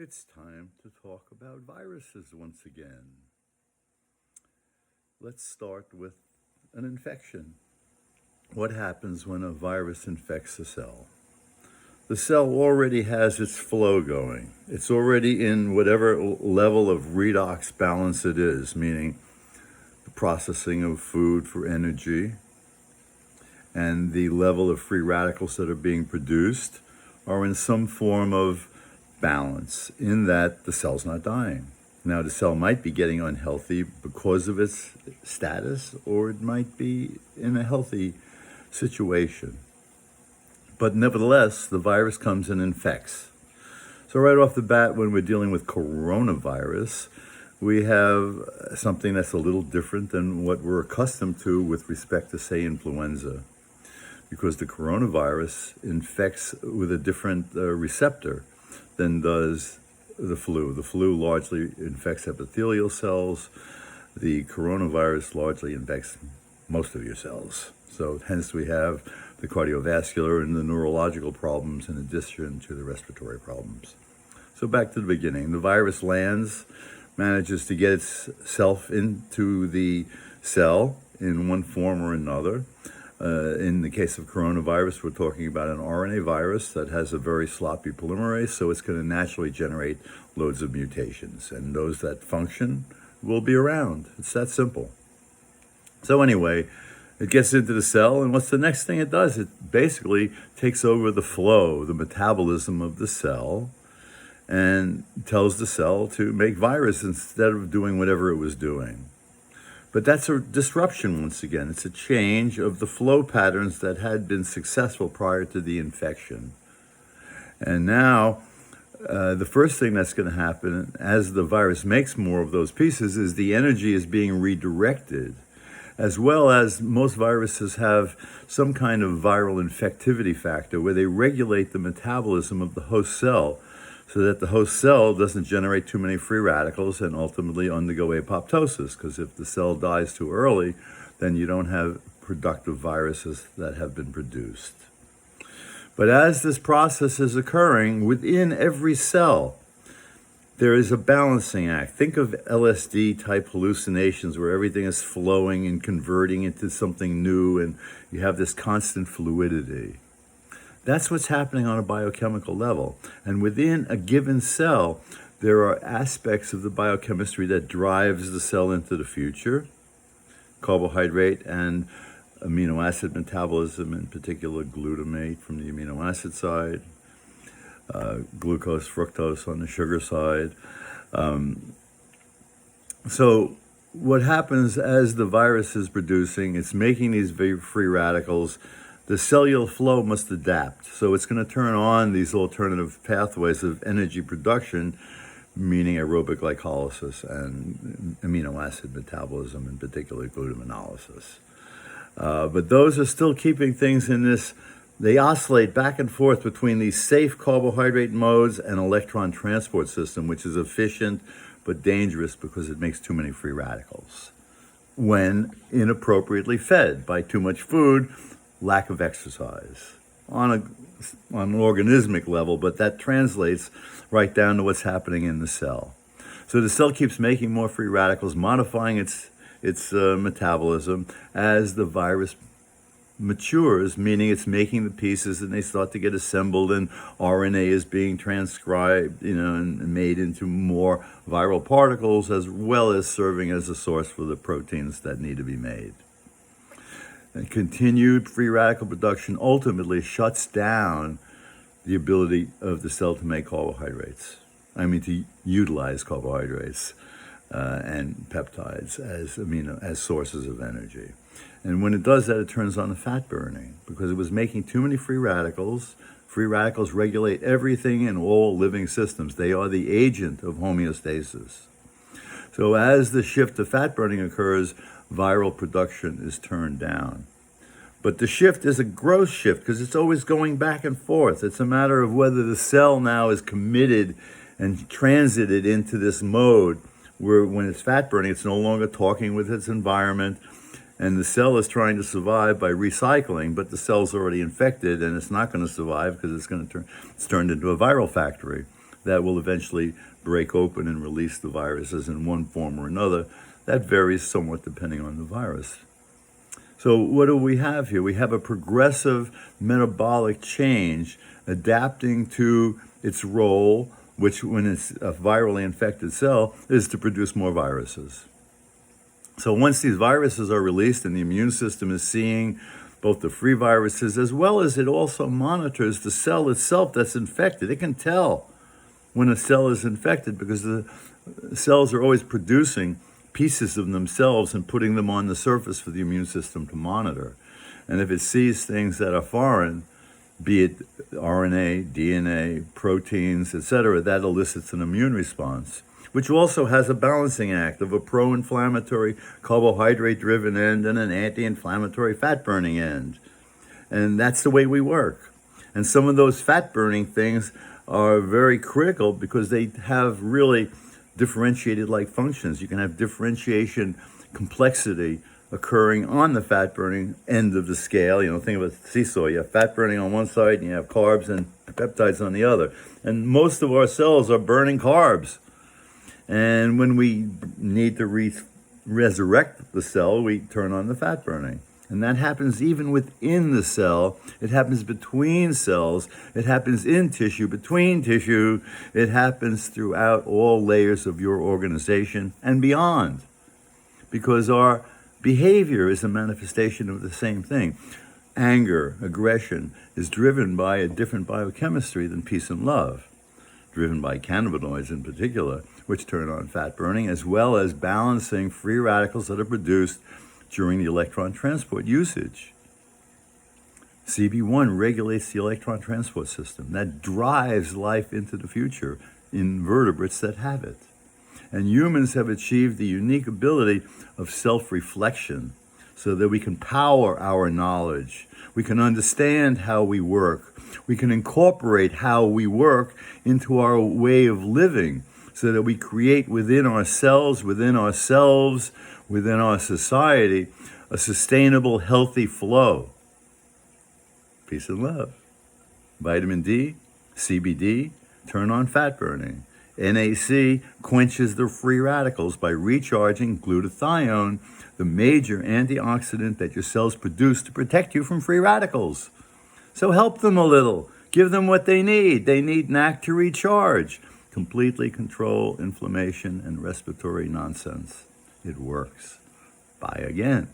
It's time to talk about viruses once again. Let's start with an infection. What happens when a virus infects a cell? The cell already has its flow going. It's already in whatever level of redox balance it is, meaning the processing of food for energy and the level of free radicals that are being produced are in some form of balance, in that the cell's not dying. Now, the cell might be getting unhealthy because of its status, or it might be in a healthy situation. But nevertheless, the virus comes and infects. So right off the bat, when we're dealing with coronavirus, we have something that's a little different than what we're accustomed to with respect to, say, influenza, because the coronavirus infects with a different receptor than does the flu. The flu largely infects epithelial cells. The coronavirus largely infects most of your cells. So hence we have the cardiovascular and the neurological problems in addition to the respiratory problems. So back to the beginning. The virus lands, manages to get itself into the cell in one form or another. In the case of coronavirus, we're talking about an RNA virus that has a very sloppy polymerase, so it's going to naturally generate loads of mutations, and those that function will be around. It's that simple. So anyway, it gets into the cell, and what's the next thing it does? It basically takes over the flow, the metabolism of the cell, and tells the cell to make virus instead of doing whatever it was doing. But that's a disruption once again. It's a change of the flow patterns that had been successful prior to the infection. And now, the first thing that's going to happen as the virus makes more of those pieces is the energy is being redirected, as well as most viruses have some kind of viral infectivity factor where they regulate the metabolism of the host cell, so that the host cell doesn't generate too many free radicals and ultimately undergo apoptosis, because if the cell dies too early, then you don't have productive viruses that have been produced. But as this process is occurring within every cell, there is a balancing act. Think of LSD-type hallucinations where everything is flowing and converting into something new, and you have this constant fluidity. That's what's happening on a biochemical level. And within a given cell, there are aspects of the biochemistry that drives the cell into the future. Carbohydrate and amino acid metabolism, in particular glutamate from the amino acid side, glucose, fructose on the sugar side. So what happens as the virus is producing, it's making these free radicals. The cellular flow must adapt. So it's going to turn on these alternative pathways of energy production, meaning aerobic glycolysis and amino acid metabolism, in particular glutaminolysis. But those are still keeping things in this. They oscillate back and forth between these safe carbohydrate modes and electron transport system, which is efficient but dangerous because it makes too many free radicals when inappropriately fed by too much food, lack of exercise on an organismic level, but that translates right down to what's happening in the cell. So the cell keeps making more free radicals, modifying its metabolism as the virus matures, meaning it's making the pieces and they start to get assembled, and RNA is being transcribed, and made into more viral particles, as well as serving as a source for the proteins that need to be made. And continued free radical production ultimately shuts down the ability of the cell to make carbohydrates. To utilize carbohydrates and peptides as sources of energy. And when it does that, it turns on the fat burning because it was making too many free radicals. Free radicals regulate everything in all living systems. They are the agent of homeostasis. So as the shift to fat burning occurs, viral production is turned down. But the shift is a growth shift because it's always going back and forth. It's a matter of whether the cell now is committed and transited into this mode where when it's fat burning, it's no longer talking with its environment, and the cell is trying to survive by recycling, but the cell's already infected and it's not going to survive because it's turned into a viral factory. that will eventually break open and release the viruses in one form or another. That varies somewhat depending on the virus. So what do we have here? We have a progressive metabolic change adapting to its role, which when it's a virally infected cell, is to produce more viruses. So once these viruses are released and the immune system is seeing both the free viruses as well as it also monitors the cell itself that's infected. It can tell when a cell is infected because the cells are always producing pieces of themselves and putting them on the surface for the immune system to monitor. And if it sees things that are foreign, be it RNA, DNA, proteins, etc., that elicits an immune response, which also has a balancing act of a pro-inflammatory carbohydrate-driven end and an anti-inflammatory fat-burning end. And that's the way we work. And some of those fat-burning things are very critical because they have really differentiated like functions. You can have differentiation complexity occurring on the fat burning end of the scale. Think of a seesaw. You have fat burning on one side and you have carbs and peptides on the other. And most of our cells are burning carbs. And when we need to resurrect the cell, we turn on the fat burning. And that happens even within the cell. It happens between cells. It happens in tissue, between tissue. It happens throughout all layers of your organization and beyond. Because our behavior is a manifestation of the same thing. Anger, aggression is driven by a different biochemistry than peace and love, driven by cannabinoids in particular, which turn on fat burning, as well as balancing free radicals that are produced during the electron transport usage. CB1 regulates the electron transport system. That drives life into the future in vertebrates that have it. And humans have achieved the unique ability of self-reflection so that we can power our knowledge. We can understand how we work. We can incorporate how we work into our way of living so that we create within ourselves, within ourselves, within our society, a sustainable, healthy flow. Peace and love. Vitamin D, CBD, turn on fat burning. NAC quenches the free radicals by recharging glutathione, the major antioxidant that your cells produce to protect you from free radicals. So help them a little. Give them what they need. They need NAC to recharge. Completely control inflammation and respiratory nonsense. It works. Bye again.